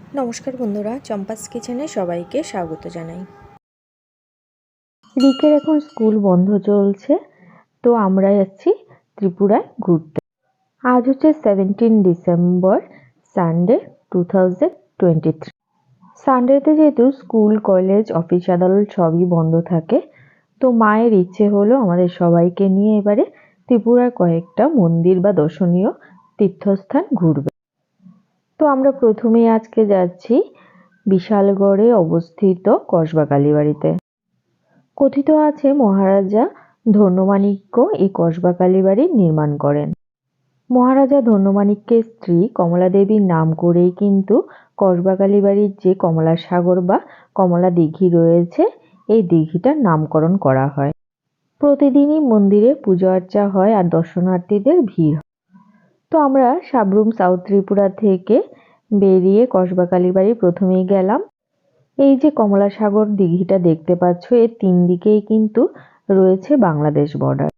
নমস্কার বন্ধুরা, চম্পাস কিচেনে সবাইকে স্বাগত জানাই। রিকের এখন স্কুল বন্ধ চলছে, তো আমরা যাচ্ছি ত্রিপুরায় ঘুরতে। আজ হচ্ছে 17 ডিসেম্বর, সানডে 2023। সানডেতে যেহেতু স্কুল, কলেজ, অফিস আদালত সবই বন্ধ থাকে, তো মায়ের ইচ্ছে হলো আমাদের সবাইকে নিয়ে এবারে ত্রিপুরার কয়েকটা মন্দির বা দর্শনীয় তীর্থস্থান ঘুরবে। তো আমরা প্রথমেই আজকে যাচ্ছি বিশালগড়ে অবস্থিত কসবা কালীবাড়িতে। কথিত আছে মহারাজা ধন্যমাণিক্য এই কসবা কালীবাড়ি নির্মাণ করেন। মহারাজা ধন্যমাণিক্যের স্ত্রী কমলা দেবীর নাম করেই কিন্তু কসবা কালীবাড়ির যে কমলা সাগর বা কমলা দিঘি রয়েছে, এই দিঘিটার নামকরণ করা হয়। প্রতিদিনই মন্দিরে পুজো আর্চা হয় আর দর্শনার্থীদের ভিড় হয়। তো আমরা সাবরুম সাউথ ত্রিপুরা থেকে বেরিয়ে কসবা কালীবাড়ি প্রথমেই গেলাম। এই যে কমলা সাগর দিঘিটা দেখতে পাচ্ছ, এর তিন দিকেই কিন্তু রয়েছে বাংলাদেশ বর্ডার।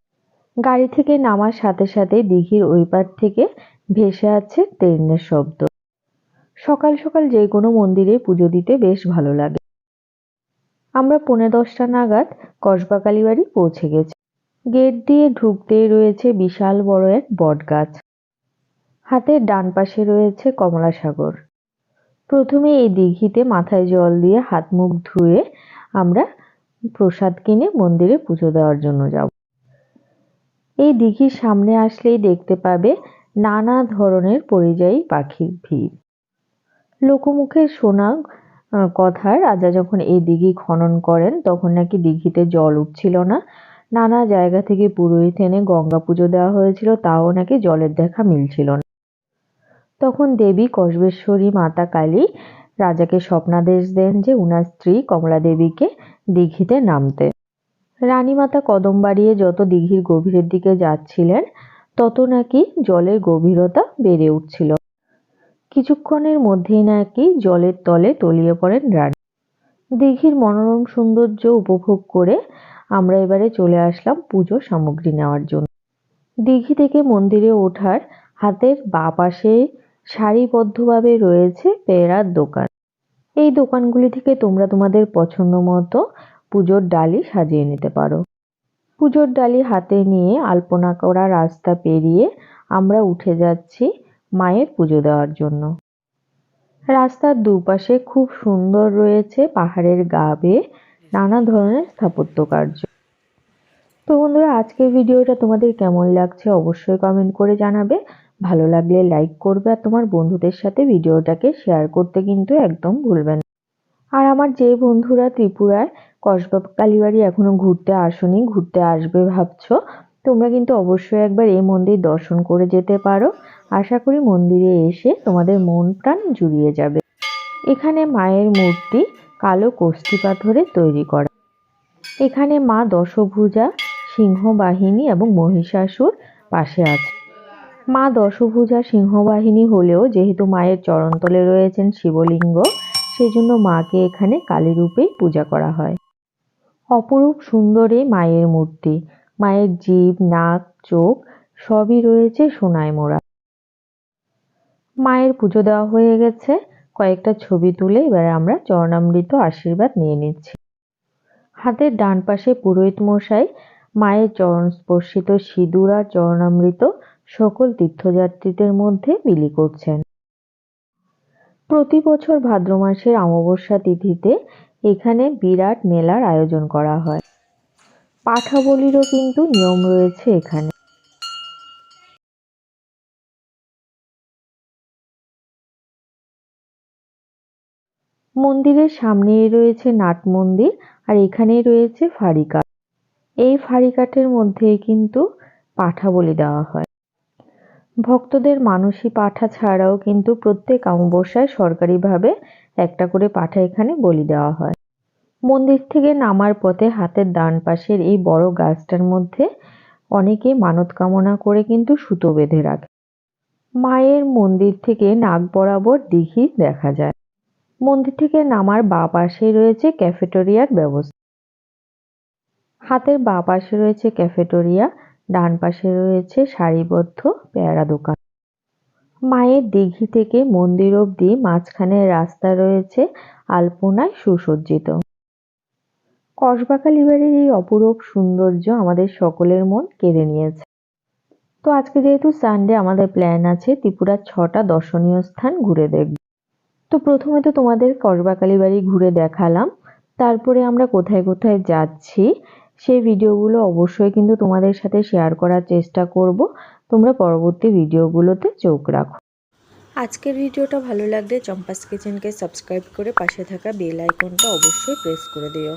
গাড়ি থেকে নামার সাথে সাথে দিঘির ওই পার থেকে ভেসে আছে ট্রেনের শব্দ। সকাল সকাল যে কোনো মন্দিরে পুজো দিতে বেশ ভালো লাগে। আমরা 10:45 নাগাদ কসবা কালীবাড়ি পৌঁছে গেছি। গেট দিয়ে ঢুকতেই রয়েছে বিশাল বড় এক বট গাছ। হাতের ডান পাশে রয়েছে কমলা সাগর। প্রথমে এই দিঘিতে মাথায় জল দিয়ে হাত মুখ ধুয়ে আমরা প্রসাদ কিনে মন্দিরে পুজো দেওয়ার জন্য যাব। এই দিঘির সামনে আসলেই দেখতে পাবে নানা ধরনের পরিযায়ী পাখির ভিড়। লোকমুখে শোনা কথা, রাজা যখন এই দিঘি খনন করেন তখন নাকি দিঘিতে জল উঠছিল না। নানা জায়গা থেকে পুরোহিত এনে গঙ্গা পুজো দেওয়া হয়েছিল, তাও নাকি জলের দেখা মিলছিল না। তখন দেবী কসবেশ্বরী মাতা কালী রাজাকে স্বপ্নাদেশ দেন যে উনার স্ত্রী কমলা দেবীকে দিঘিতে নামতে। রানীমাতা কদম বাড়িয়ে যত দিঘির গভীরের দিকে যাচ্ছিলেন, তত নাকি জলের গভীরতা বেড়ে উঠছিল। কিছুক্ষণের মধ্যেই নাকি জলের তলে তলিয়ে পড়েন রানী। দিঘির মনোরম সৌন্দর্য উপভোগ করে আমরা এবারে চলে আসলাম পুজো সামগ্রী নেওয়ার জন্য। দিঘি থেকে মন্দিরে ওঠার হাতের বাঁ পাশে সারিবদ্ধভাবে রয়েছে পেয়ারার দোকান। এই দোকানগুলি থেকে তোমরা তোমাদের পছন্দ মতো পুজোর ডালি সাজিয়ে নিতে পারো। পুজোর ডালি হাতে নিয়ে আলপনা করা রাস্তা পেরিয়ে আমরা উঠে যাচ্ছি মায়ের পুজো দেওয়ার জন্য। রাস্তার দুপাশে খুব সুন্দর রয়েছে পাহাড়ের গা বেয়ে নানা ধরনের স্থাপত্য কার্য। তো বন্ধুরা, আজকের ভিডিওটা তোমাদের কেমন লাগছে অবশ্যই কমেন্ট করে জানাবে। ভালো লাগলে লাইক করবে আর তোমার বন্ধুদের সাথে ভিডিওটাকে শেয়ার করতে কিন্তু একদম ভুলবে না। আর আমার যে বন্ধুরা ত্রিপুরায় কসবা কালীবাড়ি এখনো ঘুরতে আসোনি, ঘুরতে আসবে ভাবছো, তোমরা কিন্তু অবশ্যই একবার এই মন্দির দর্শন করে যেতে পারো। আশা করি মন্দিরে এসে তোমাদের মন প্রাণ জুড়িয়ে যাবে। এখানে মায়ের মূর্তি কালো কষ্টি পাথরে তৈরি করা। এখানে মা দশভুজা, সিংহবাহিনী এবং মহিষাসুর পাশে আছে। মা দশভুজা সিংহবাহিনী হলেও যেহেতু মায়ের চরণতলে রয়েছেন শিবলিঙ্গ, সেই জন্য মাকে এখানে কালী রূপেই পূজা করা হয়। অপরূপ সুন্দর এই মায়ের মূর্তি। মায়ের জিভ, নাক, চোখ সবই রয়েছে সোনায় মোড়া। মায়ের পুজো দেওয়া হয়ে গেছে, কয়েকটা ছবি তুলে এবারে আমরা চরণামৃত আশীর্বাদ নিয়ে নিচ্ছি। হাতের ডান পাশে পুরোহিত মশাই মায়ের চরণ স্পর্শিত সিঁদুর আর চরণামৃত সকল তীর্থযাত্রীদের মধ্যে বিলি করছেন। প্রতি বছর ভাদ্র মাসের অমাবস্যা তিথিতে এখানে বিরাট মেলার আয়োজন করা হয়। পাঠা বলিরও কিন্তু নিয়ম রয়েছে এখানে। মন্দিরের সামনেই রয়েছে নাট মন্দির আর এখানেই রয়েছে ফাঁড়িকাঠ। এই ফাঁড়িকাঠের মধ্যেই কিন্তু পাঠা বলি দেওয়া হয়। ভক্তদের মানসী পাঠা ছাড়াও কিন্তু প্রত্যেক অমাবস্যায় সরকারিভাবে একটা করে পাঠা এখানে বলি দেওয়া হয়। মন্দির থেকে নামার পথে হাতের ডান পাশের এই বড় গাছটার মধ্যে অনেকে মানত কামনা করে কিন্তু সুতো বেঁধে রাখে। মায়ের মন্দির থেকে নাক বরাবর দিঘি দেখা যায়। মন্দির থেকে নামার বাঁ পাশে রয়েছে ক্যাফেটেরিয়ার ব্যবস্থা। হাতের বাঁ পাশে রয়েছে ক্যাফেটেরিয়া, ডান পাশে রয়েছে সারিবদ্ধ পেয়ারা দোকান। মায়ের দিঘি থেকে মন্দির অবধি মাঝখানে রাস্তা রয়েছে আলপনায় সুসজ্জিত। কসবা কালীবাড়ির এই অপরূপ সৌন্দর্য আমাদের সকলের মন কেড়ে নিয়েছে। তো আজকে যেহেতু সানডে, আমাদের প্ল্যান আছে ত্রিপুরার 6টা দর্শনীয় স্থান ঘুরে দেখব। তো প্রথমে তো তোমাদের কসবা কালীবাড়ি ঘুরে দেখালাম, তারপরে আমরা কোথায় কোথায় যাচ্ছি সেই ভিডিওগুলো অবশ্যই কিন্তু তোমাদের সাথে শেয়ার করার চেষ্টা করব। তোমরা পরবর্তী ভিডিওগুলোতে চোখ রাখো। আজকের ভিডিওটা ভালো লাগলে চম্পাস কিচেনকে সাবস্ক্রাইব করে পাশে থাকা বেল আইকনটা অবশ্যই প্রেস করে দিও।